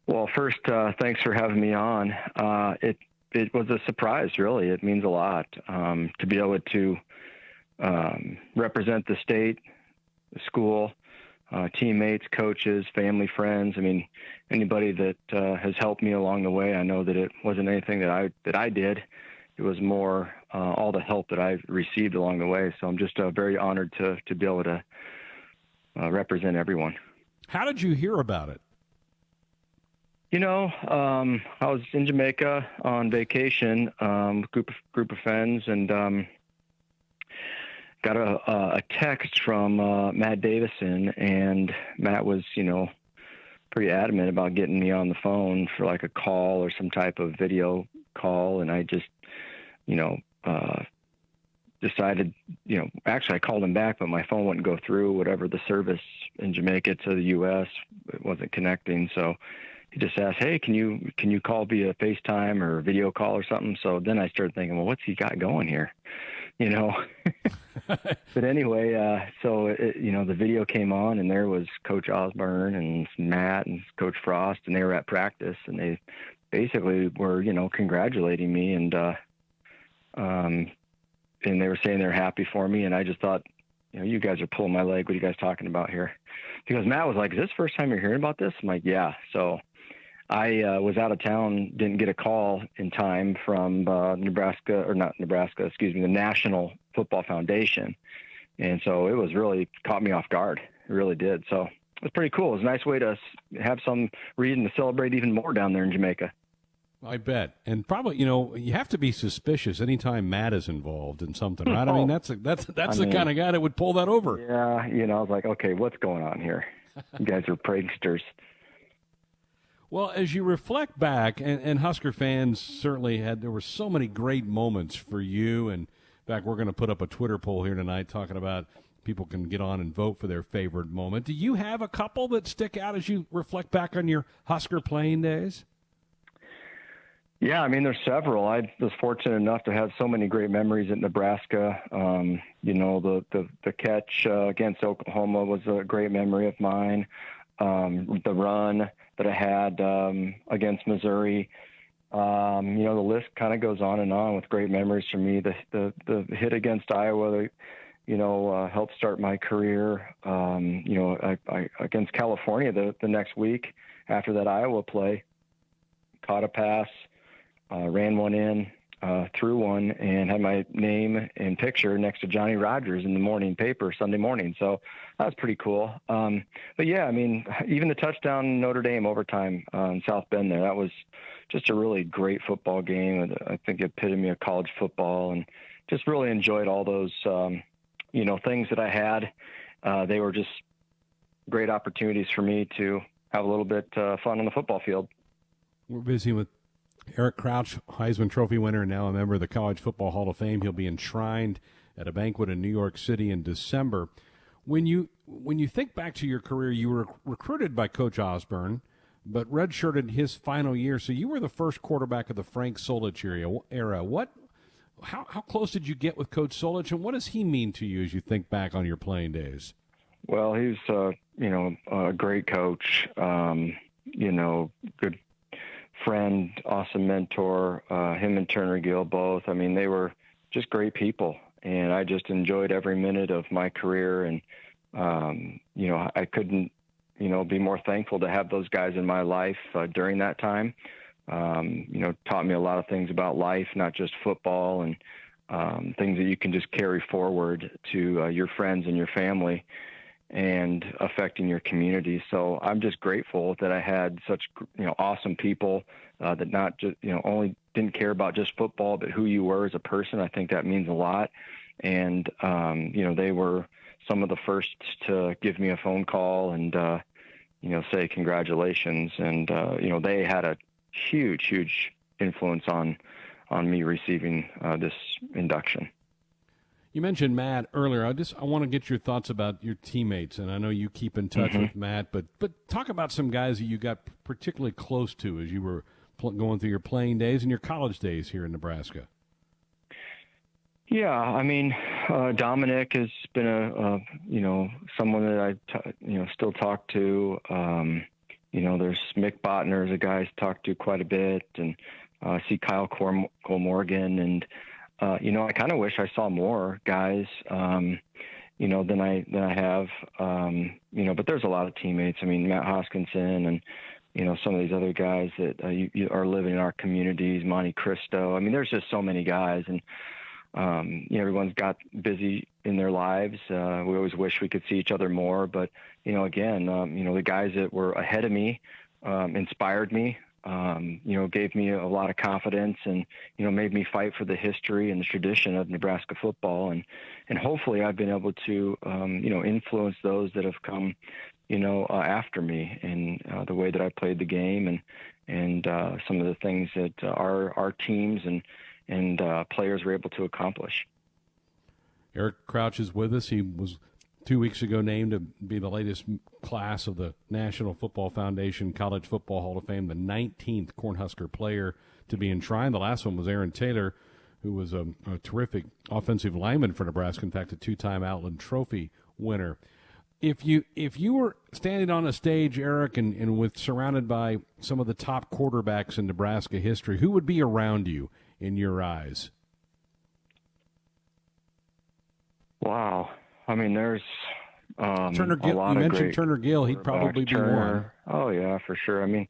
Well, first, thanks for having me on. It was a surprise, really. It means a lot to be able to represent the state, the school, teammates, coaches, family, friends. I mean, anybody that has helped me along the way. I know that it wasn't anything that I did. It was more all the help that I've received along the way. So I'm just very honored to be able to represent everyone. How did you hear about it? I was in Jamaica on vacation, group of friends, and got a text from Matt Davison, and Matt was, pretty adamant about getting me on the phone for like a call or some type of video call, and I just, decided, actually I called him back, but my phone wouldn't go through whatever the service in Jamaica to the U.S. It wasn't connecting, so he just asked, "Hey, can you call via FaceTime or video call or something?" So then I started thinking, well, what's he got going here? But anyway, the video came on, and there was Coach Osborne and Matt and Coach Frost, and they were at practice, and they basically were, congratulating me, and they were saying they're happy for me, and I just thought, you guys are pulling my leg. What are you guys talking about here? Because Matt was like, "Is this the first time you're hearing about this?" I'm like, "Yeah." So I was out of town, didn't get a call in time from the National Football Foundation. And so it was really caught me off guard. It really did. So it was pretty cool. It was a nice way to have some reason to celebrate even more down there in Jamaica. I bet. And probably, you have to be suspicious anytime Matt is involved in something, right? I mean, that's the kind of guy that would pull that over. Yeah, I was like, okay, what's going on here? You guys are pranksters. Well, as you reflect back, and Husker fans certainly there were so many great moments for you. And in fact, we're going to put up a Twitter poll here tonight talking about people can get on and vote for their favorite moment. Do you have a couple that stick out as you reflect back on your Husker playing days? Yeah, I mean, there's several. I was fortunate enough to have so many great memories at Nebraska. The catch against Oklahoma was a great memory of mine. The run that I had against Missouri. The list kind of goes on and on with great memories for me. The hit against Iowa, helped start my career. I against California the next week after that Iowa play, caught a pass, ran one in, threw one, and had my name and picture next to Johnny Rodgers in the morning paper Sunday morning. So that was pretty cool. But yeah, I mean, even the touchdown in Notre Dame overtime in South Bend there, that was just a really great football game. I think epitome of college football, and just really enjoyed all those, things that I had. They were just great opportunities for me to have a little bit fun on the football field. We're busy with Eric Crouch, Heisman Trophy winner, and now a member of the College Football Hall of Fame. He'll be enshrined at a banquet in New York City in December. When you think back to your career, you were recruited by Coach Osborne, but redshirted his final year. So you were the first quarterback of the Frank Solich era. How close did you get with Coach Solich, and what does he mean to you as you think back on your playing days? Well, he's a great coach. Good friend, awesome mentor. Him and Turner Gill both. I mean, they were just great people, and I just enjoyed every minute of my career. And I couldn't be more thankful to have those guys in my life during that time. Taught me a lot of things about life, not just football, and things that you can just carry forward to your friends and your family and affecting your community. So I'm just grateful that I had such, awesome people that not just, only didn't care about just football, but who you were as a person. I think that means a lot. And, they were some of the first to give me a phone call and, say congratulations. And, they had a huge influence on me receiving this induction. You mentioned Matt earlier. I want to get your thoughts about your teammates, and I know you keep in touch with Matt, but talk about some guys that you got particularly close to as you were going through your playing days and your college days here in Nebraska. Yeah, I mean, Dominic has been someone that I still talk to. There's Mick Botner is a guy I talked to quite a bit, and I see Kyle Morgan, and I kind of wish I saw more guys, than I have, but there's a lot of teammates. I mean, Matt Hoskinson and some of these other guys that you are living in our communities, Monte Cristo. I mean, there's just so many guys, and everyone's got busy in their lives. We always wish we could see each other more, but again, the guys that were ahead of me inspired me. Gave me a lot of confidence, and made me fight for the history and the tradition of Nebraska football, and hopefully I've been able to influence those that have come after me, and the way that I played the game, and some of the things that our teams and players were able to accomplish. Eric Crouch is with us. He was 2 weeks ago named to be the latest class of the National Football Foundation College Football Hall of Fame, the 19th Cornhusker player to be enshrined. The last one was Aaron Taylor, who was a terrific offensive lineman for Nebraska, in fact, a two-time Outland Trophy winner. If you were standing on a stage, Eric, and with surrounded by some of the top quarterbacks in Nebraska history, who would be around you in your eyes? Wow. I mean, there's Turner Gill. You mentioned Turner Gill. He'd probably be one. Oh yeah, for sure. I mean,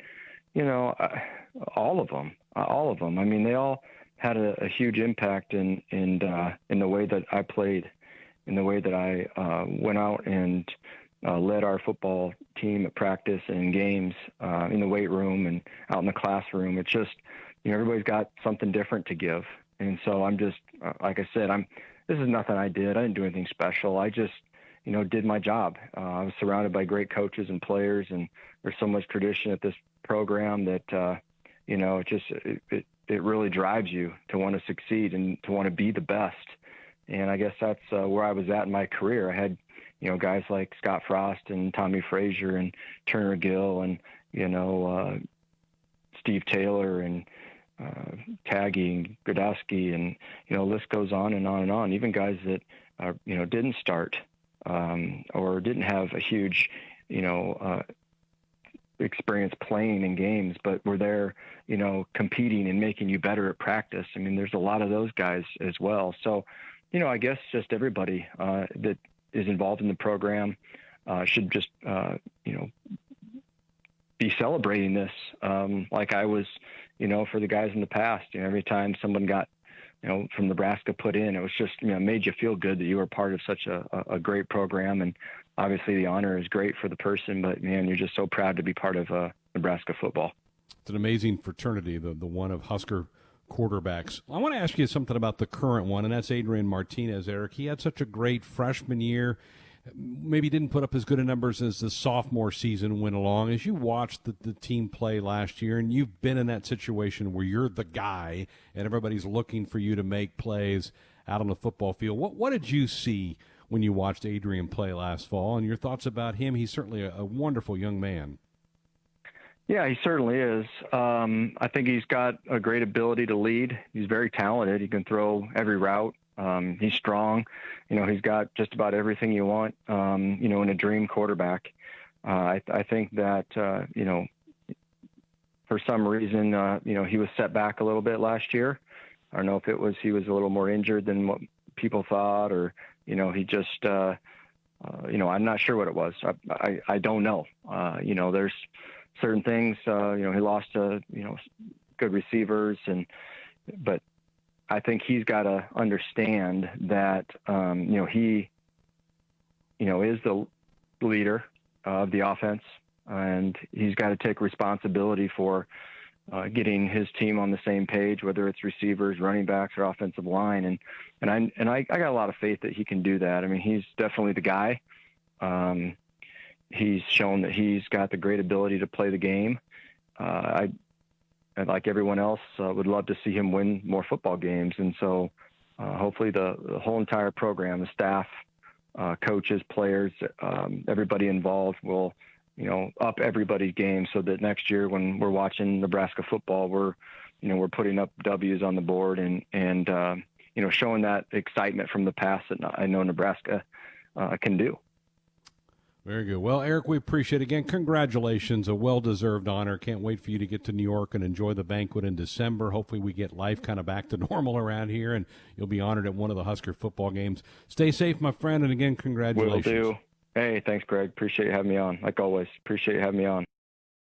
all of them. I mean, they all had a huge impact in the way that I played, in the way that I went out and led our football team at practice and games, in the weight room and out in the classroom. It's just, everybody's got something different to give, and so I'm just, like I said, this is nothing I did. I didn't do anything special. I just, did my job. I was surrounded by great coaches and players, and there's so much tradition at this program that, it really drives you to want to succeed and to want to be the best. And I guess that's where I was at in my career. I had, guys like Scott Frost and Tommy Frazier and Turner Gill and, Steve Taylor and Taggy and Gradowski, and the list goes on and on and on. Even guys that didn't start or didn't have a huge experience playing in games, but were there competing and making you better at practice. I mean, there's a lot of those guys as well. So I guess just everybody that is involved in the program should just be celebrating this like I was for the guys in the past. Every time someone got, from Nebraska put in, it was just, made you feel good that you were part of such a great program. And obviously the honor is great for the person, but man, you're just so proud to be part of Nebraska football. It's an amazing fraternity, the one of Husker quarterbacks. I want to ask you something about the current one, and that's Adrian Martinez, Eric. He had such a great freshman year. Maybe didn't put up as good a numbers as the sophomore season went along. As you watched the team play last year, and you've been in that situation where you're the guy and everybody's looking for you to make plays out on the football field, what did you see when you watched Adrian play last fall, and your thoughts about him? He's certainly a wonderful young man. Yeah, he certainly is. I think he's got a great ability to lead. He's very talented. He can throw every route. He's strong. He's got just about everything you want, in a dream quarterback. I think that, for some reason, he was set back a little bit last year. I don't know if it was he was a little more injured than what people thought, or, he just, I'm not sure what it was. I don't know. There's certain things, he lost, good receivers, but I think he's got to understand that, he, is the leader of the offense, and he's got to take responsibility for getting his team on the same page, whether it's receivers, running backs, or offensive line. And I got a lot of faith that he can do that. I mean, he's definitely the guy. He's shown that he's got the great ability to play the game. And like everyone else, would love to see him win more football games. And so hopefully the whole entire program, the staff, coaches, players, everybody involved will, up everybody's game, so that next year when we're watching Nebraska football, we're putting up W's on the board and showing that excitement from the past that I know Nebraska can do. Very good. Well, Eric, we appreciate it. Again, congratulations, a well-deserved honor. Can't wait for you to get to New York and enjoy the banquet in December. Hopefully we get life kind of back to normal around here, and you'll be honored at one of the Husker football games. Stay safe, my friend, and again, congratulations. Will do. Hey, thanks, Greg. Appreciate you having me on. Like always, appreciate you having me on.